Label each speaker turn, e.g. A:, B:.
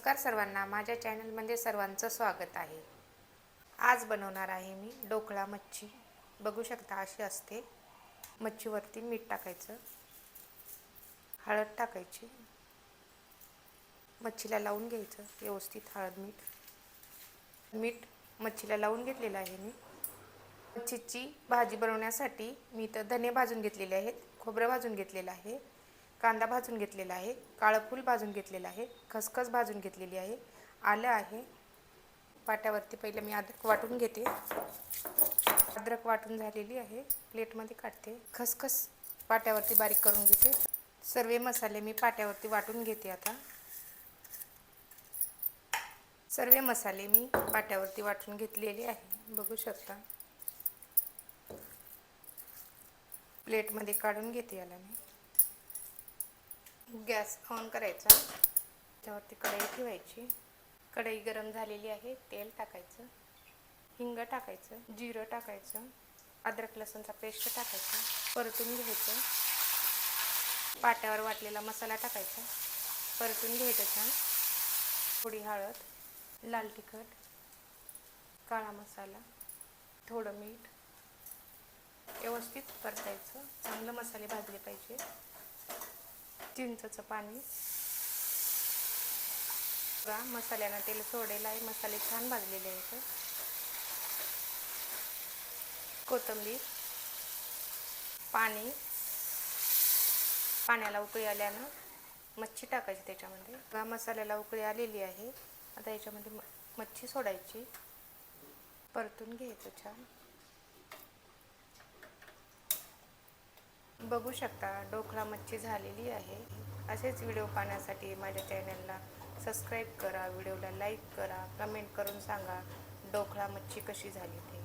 A: नमस्कार सर्वांना, माझ्या चॅनलमध्ये सर्वांचं स्वागत आहे। आज बनवणार आहे मी ढोकळा मच्छी। बघू शकता अशी असते। मच्छीवरती मीठ टाकायचं, हळद टाकायची, मच्छीला लावून घ्यायचं व्यवस्थित। हळद मीठ मच्छीला लावून घेतलेलं आहे मी। मच्छीची भाजी बनवण्यासाठी मी तर धने भाजून घेतलेले आहेत, खोबरं भाजून घेतलेलं आहे, कांदा भाजून घेतलेला आहे, काळं फूल भाजून घेतलेलं आहे, खसखस भाजून घेतलेली आहे, आलं आहे। पाट्यावरती पहिले मी अद्रक वाटून घेते। अद्रक वाटून झालेली आहे, प्लेटमध्ये काढते। खसखस पाट्यावरती बारीक करून घेते। सर्व मसाले मी पाट्यावरती वाटून घेते। आता सर्व मसाले मी पाट्यावरती वाटून घेतलेले आहे, बघू शकता। प्लेटमध्ये काढून घेते याला मी। गॅस ऑन करायचा, त्यावरती कढई ठेवायची। कढई गरम झालेली आहे, तेल टाकायचं, हिंग टाकायचं, जिरं टाकायचं, अद्रक लसूणचा पेस्ट टाकायचा, परतून घ्यायचं। पाट्यावर वाटलेला मसाला टाकायचा, परतून घ्यायचं छान। थोडी हळद, लाल तिखट, काळा मसाला, थोडं मीठ व्यवस्थित परतायचं। चांगलं मसाले भाजले पाहिजे। चिंचेचं पाणी, मसाल्यानं तेल सोडेलं आहे, मसाले छान भाजलेले आहेत। कोथिंबीर, पाण्याला उकळी आल्यानं मच्छी टाकायची त्याच्यामध्ये। मसाल्याला उकळी आलेली आहे, आता याच्यामध्ये मच्छी सोडायची, परतून घ्यायचं छान। बघू शकता ढोकळा मच्छी झालेली आहे। असेच व्हिडिओ पाहण्यासाठी माझ्या चॅनलला सबस्क्राईब करा, व्हिडिओला लाईक करा, कमेंट करून सांगा ढोकळा मच्छी कशी झाली ते।